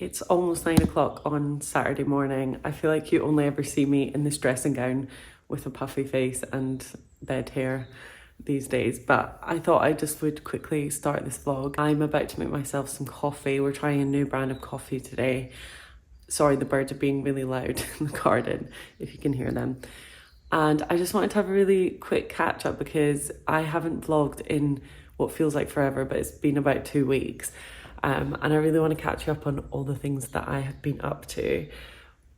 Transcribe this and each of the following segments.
It's almost 9 o'clock on Saturday morning. I feel like you only ever see me in this dressing gown with a puffy face and bed hair these days, but I thought I just would quickly start this vlog. I'm about to make myself some coffee. We're trying a new brand of coffee today. Sorry, the birds are being really loud in the garden, if you can hear them. And I just wanted to have a really quick catch up because I haven't vlogged in what feels like forever, but it's been about 2 weeks. And I really want to catch you up on all the things that I have been up to.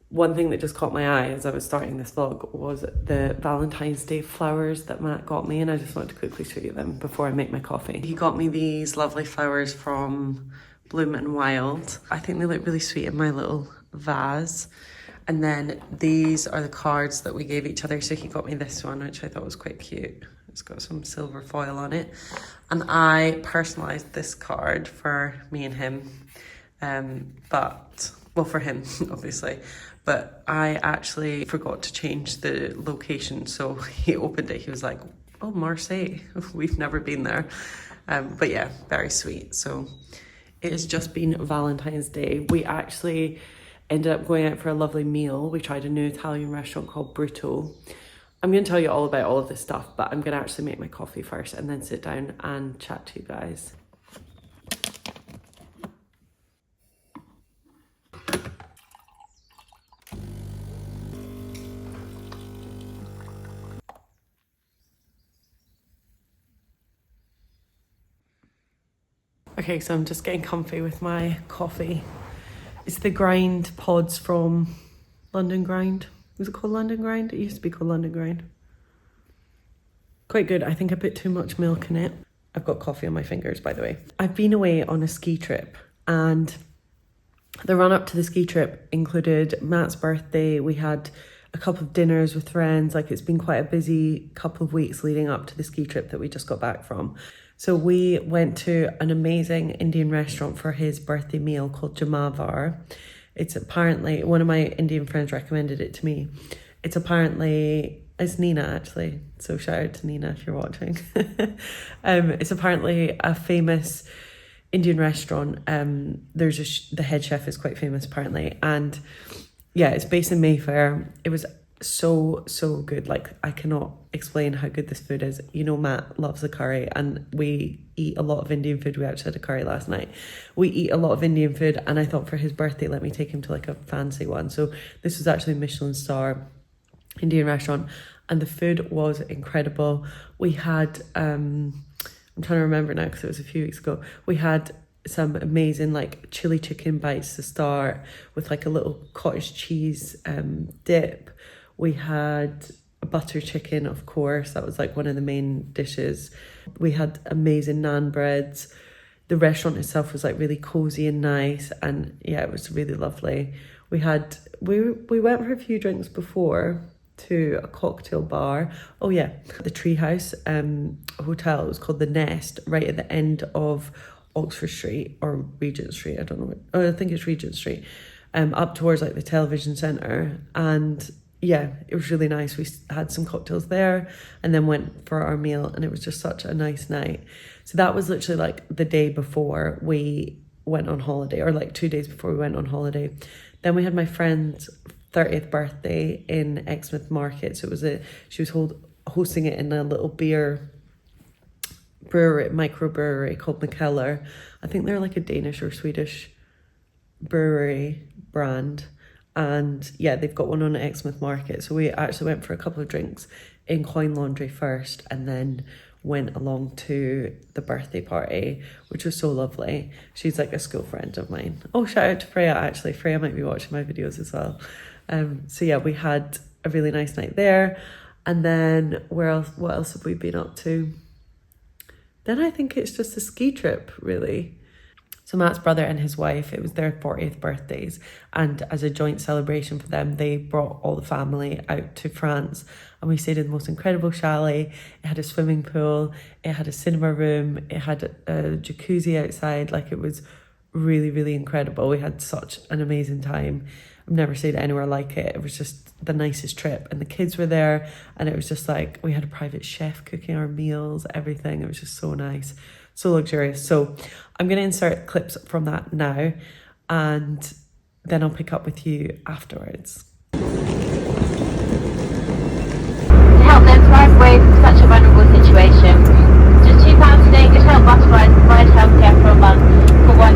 One thing that just caught my eye as I was starting this vlog was the Valentine's Day flowers that Matt got me, and I just wanted to quickly show you them before I make my coffee. He got me these lovely flowers from Bloom and Wild. I think they look really sweet in my little vase. And then these are the cards that we gave each other. So he got me this one, which I thought was quite cute. It's got some silver foil on it. And I personalised this card for me and him. Well, for him, obviously. But I actually forgot to change the location. So he opened it. He was like, oh, Marseille. We've never been there. But yeah, very sweet. So it has just been Valentine's Day. We actually ended up going out for a lovely meal. We tried a new Italian restaurant called Bruto. I'm going to tell you all about all of this stuff, but I'm going to actually make my coffee first and then sit down and chat to you guys. Okay, so I'm just getting comfy with my coffee. It's the grind pods from London Grind. Was it called London Grind? It used to be called London Grind. Quite good. I think I put too much milk in it. I've got coffee on my fingers, by the way. I've been away on a ski trip, and the run up to the ski trip included Matt's birthday. We had a couple of dinners with friends. Like, it's been quite a busy couple of weeks leading up to the ski trip that we just got back from. So we went to an amazing Indian restaurant for his birthday meal called Jamavar. It's apparently, one of my Indian friends recommended it to me. It's Nina actually. So shout out to Nina if you're watching. It's apparently a famous Indian restaurant. The head chef is quite famous apparently. And yeah, it's based in Mayfair. It was so good. Like, I cannot explain how good this food is. You know, Matt loves the curry, and we eat a lot of Indian food. We actually had a curry last night. We eat a lot of Indian food, and I thought for his birthday, let me take him to like a fancy one. So this was actually a Michelin star Indian restaurant, and the food was incredible. We had I'm trying to remember now because it was a few weeks ago. We had some amazing like chili chicken bites to start with, like a little cottage cheese dip. We had a butter chicken, of course. That was like one of the main dishes. We had amazing naan breads. The restaurant itself was like really cozy and nice, and yeah, it was really lovely. We went for a few drinks before to a cocktail bar. Oh yeah, the Treehouse hotel. It was called the Nest, right at the end of Oxford Street or Regent Street. I don't know. I think it's Regent Street. Up towards like the television centre. And yeah, it was really nice. We had some cocktails there and then went for our meal, and it was just such a nice night. So that was literally like the day before we went on holiday, or like 2 days before we went on holiday. Then we had my friend's 30th birthday in Exmouth Market. So she was hosting it in a little beer brewery, microbrewery called McKellar. I think they're like a Danish or Swedish brewery brand. And yeah, they've got one on Exmouth Market. So we actually went for a couple of drinks in Coin Laundry first, and then went along to the birthday party, which was so lovely. She's like a school friend of mine. Oh, shout out to Freya actually. Freya might be watching my videos as well. So yeah, we had a really nice night there. And then what else have we been up to? Then I think it's just a ski trip, really. So Matt's brother and his wife, it was their 40th birthdays, and as a joint celebration for them, they brought all the family out to France, and we stayed in the most incredible chalet. It had a swimming pool, it had a cinema room, it had a jacuzzi outside. Like, it was really, really incredible. We had such an amazing time. I've never stayed anywhere like it. It was just the nicest trip, and the kids were there, and it was just like, we had a private chef cooking our meals, everything. It was just so nice. So luxurious. So I'm going to insert clips from that now, and then I'll pick up with you afterwards. To help them thrive away from such a vulnerable situation. Just £2 today could help butterflies provide healthcare for a month for one.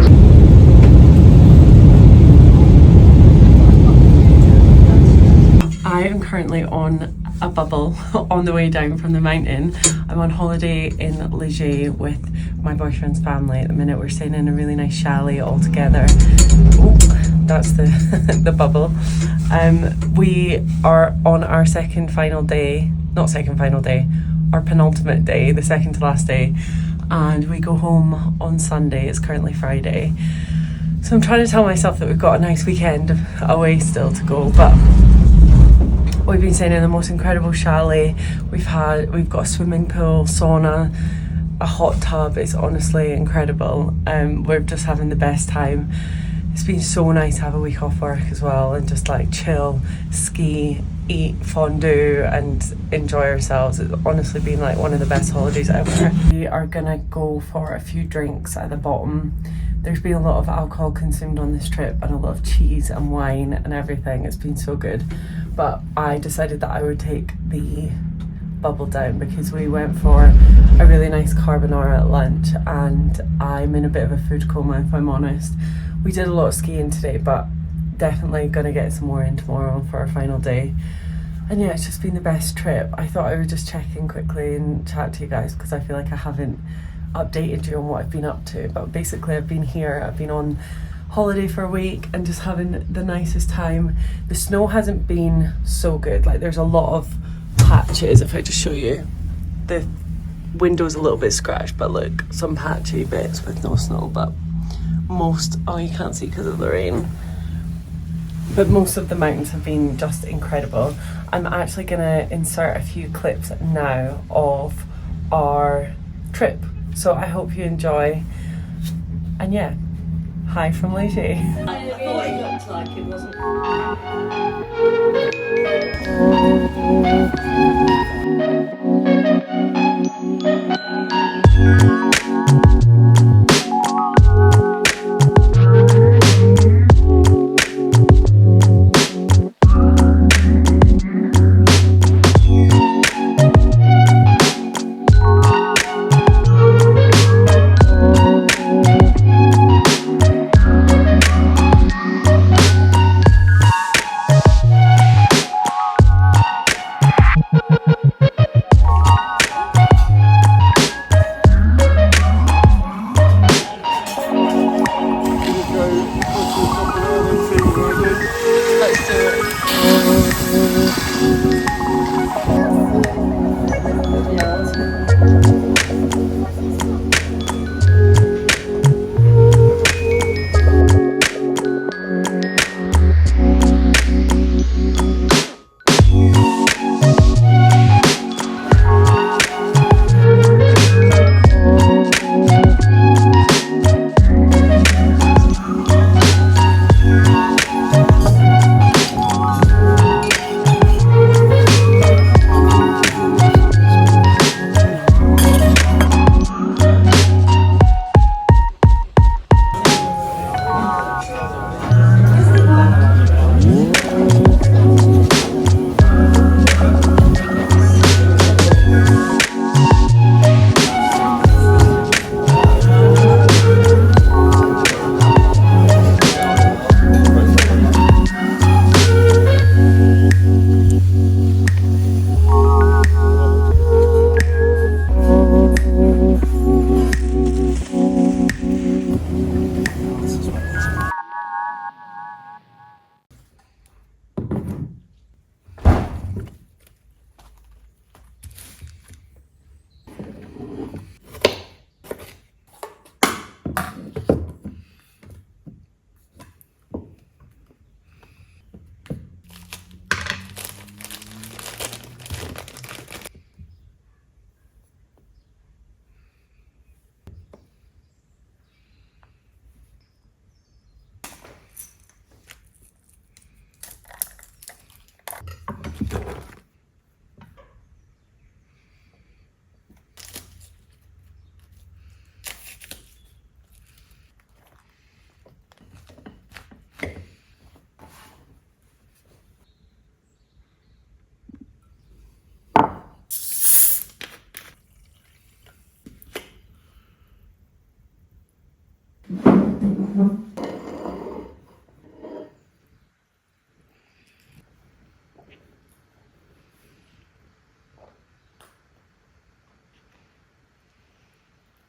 I am currently on a bubble on the way down from the mountain. I'm on holiday in Leger with my boyfriend's family at the minute. We're staying in a really nice chalet all together. Oh, that's the the bubble. We are on our our penultimate day, the second to last day, and we go home on Sunday. It's currently Friday, so I'm trying to tell myself that we've got a nice weekend away still to go, but we've been staying in the most incredible chalet. We've got a swimming pool, sauna, a hot tub. It's honestly incredible. We're just having the best time. It's been so nice to have a week off work as well and just like chill, ski, eat fondue and enjoy ourselves. It's honestly been like one of the best holidays ever. We are gonna go for a few drinks at the bottom. There's been a lot of alcohol consumed on this trip and a lot of cheese and wine and everything. It's been so good. But I decided that I would take the bubble down because we went for a really nice carbonara at lunch and I'm in a bit of a food coma, if I'm honest. We did a lot of skiing today, but definitely gonna get some more in tomorrow for our final day. And yeah, it's just been the best trip. I thought I would just check in quickly and chat to you guys because I feel like I haven't updated you on what I've been up to. But basically I've been here, I've been on holiday for a week and just having the nicest time. The snow hasn't been so good. Like there's a lot of patches. If I just show you, the window's a little bit scratched, but look, some patchy bits with no snow. But most, oh, you can't see because of the rain, but most of the mountains have been just incredible. I'm actually gonna insert a few clips now of our trip, so I hope you enjoy. And yeah, hi from Leger. I thought it looked like it wasn't.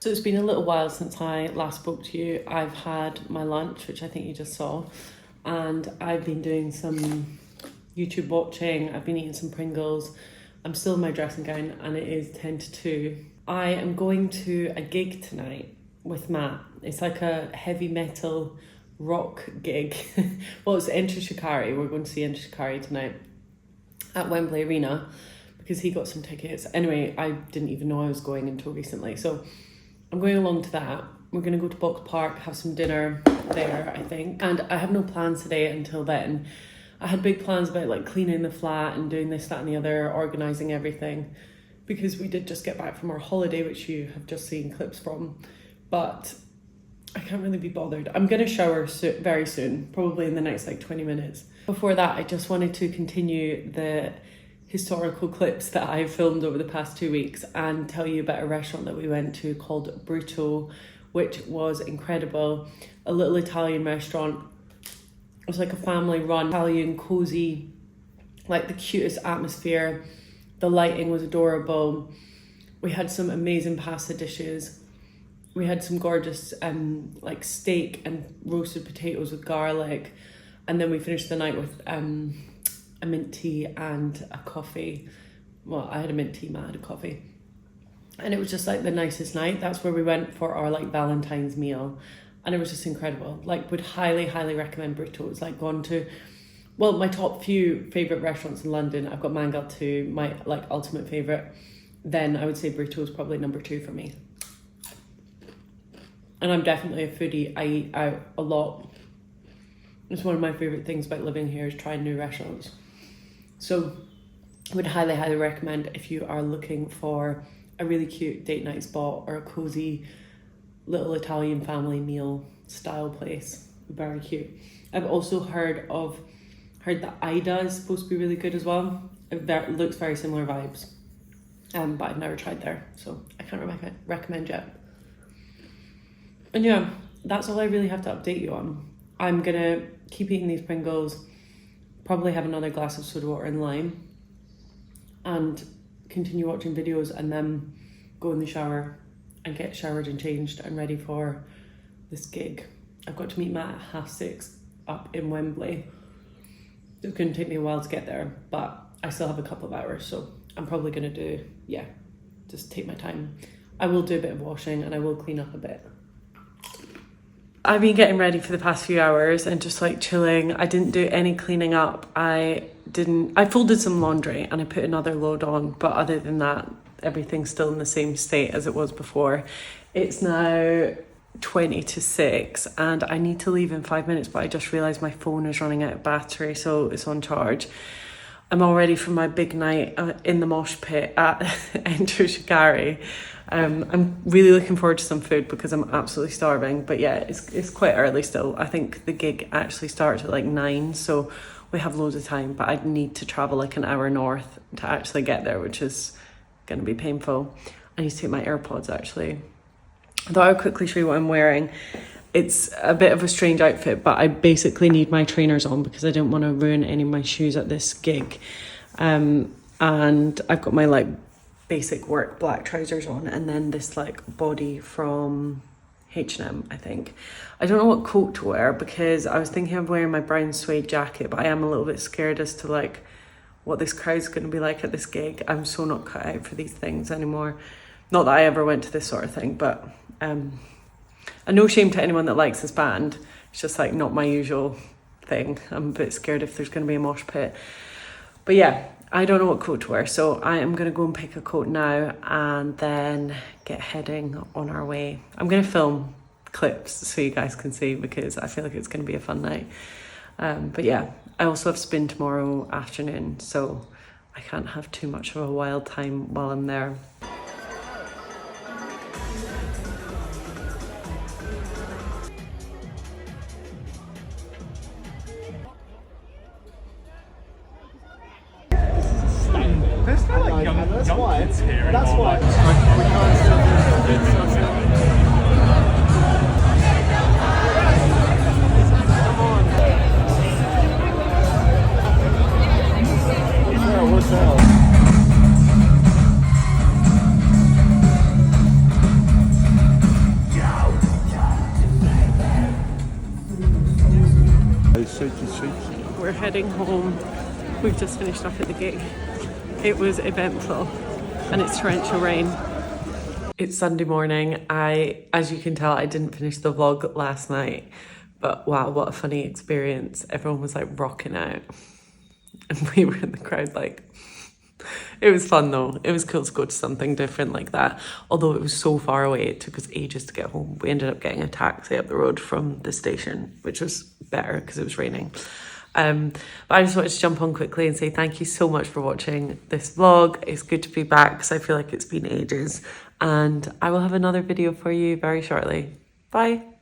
So it's been a little while since I last spoke to you. I've had my lunch, which I think you just saw, and I've been doing some YouTube watching. I've been eating some Pringles. I'm still in my dressing gown and it is 10 to 2. I am going to a gig tonight with Matt. It's like a heavy metal rock gig. Well, it's Enter Shikari. We're going to see Enter Shikari tonight at Wembley Arena because he got some tickets. Anyway, I didn't even know I was going until recently. So I'm going along to that. We're going to go to Box Park, have some dinner there, I think. And I have no plans today until then. I had big plans about like cleaning the flat and doing this, that and the other, organising everything. Because we did just get back from our holiday, which you have just seen clips from. But I can't really be bothered. I'm going to shower very soon, probably in the next like 20 minutes. Before that, I just wanted to continue the historical clips that I've filmed over the past 2 weeks and tell you about a restaurant that we went to called Brutto, which was incredible. A little Italian restaurant. It was like a family run, Italian, cozy, like the cutest atmosphere. The lighting was adorable. We had some amazing pasta dishes. We had some gorgeous like steak and roasted potatoes with garlic. And then we finished the night with a mint tea and a coffee. Well, I had a mint tea, Matt had a coffee. And it was just like the nicest night. That's where we went for our like Valentine's meal. And it was just incredible. Like, would highly, highly recommend Brutto. It's like gone to, well, my top few favourite restaurants in London. I've got Mangal 2, my like ultimate favourite. Then I would say Brutto is probably number 2 for me. And I'm definitely a foodie. I eat out a lot. It's one of my favourite things about living here is trying new restaurants. So I would highly, highly recommend if you are looking for a really cute date night spot or a cosy little Italian family meal style place. Very cute. I've also heard that Ida is supposed to be really good as well. It looks very similar vibes. But I've never tried there, so I can't recommend yet. And yeah, that's all I really have to update you on. I'm gonna keep eating these Pringles, probably have another glass of soda water and lime, and continue watching videos and then go in the shower and get showered and changed and ready for this gig. I've got to meet Matt at 6:30 up in Wembley. It's going to take me a while to get there, but I still have a couple of hours, so I'm probably going to just take my time. I will do a bit of washing and I will clean up a bit. I've been getting ready for the past few hours and just like chilling. I didn't do any cleaning up. I folded some laundry and I put another load on, but other than that, everything's still in the same state as it was before. It's now 20 to 6 and I need to leave in 5 minutes, but I just realised my phone is running out of battery, so it's on charge. I'm all ready for my big night in the mosh pit at Enter Shikari. I'm really looking forward to some food because I'm absolutely starving, but yeah, it's quite early still. I think the gig actually starts at like 9, so we have loads of time, but I'd need to travel like an hour north to actually get there, which is going to be painful. I need to take my AirPods actually. I thought I would quickly show you what I'm wearing. It's a bit of a strange outfit, but I basically need my trainers on because I don't want to ruin any of my shoes at this gig. And I've got my like basic work black trousers on and then this like body from H&M, I think. I don't know what coat to wear because I was thinking of wearing my brown suede jacket, but I am a little bit scared as to like what this crowd's going to be like at this gig. I'm so not cut out for these things anymore. Not that I ever went to this sort of thing, but and no shame to anyone that likes this band. It's just like not my usual thing. I'm a bit scared if there's going to be a mosh pit. But yeah, I don't know what coat to wear, so I am going to go and pick a coat now and then get heading on our way. I'm going to film clips so you guys can see because I feel like it's going to be a fun night. But yeah, I also have spin tomorrow afternoon, so I can't have too much of a wild time while I'm there. There's no like young kids here. That's why. What's up? heading home. We've just finished up at the gig. It was eventful and it's torrential rain. It's Sunday morning. As you can tell, I didn't finish the vlog last night, but wow, what a funny experience. Everyone was like rocking out and we were in the crowd like, it was fun though. It was cool to go to something different like that. Although it was so far away, it took us ages to get home. We ended up getting a taxi up the road from the station, which was better because it was raining. But I just wanted to jump on quickly and say thank you so much for watching this vlog. It's good to be back because I feel like it's been ages. And I will have another video for you very shortly. Bye.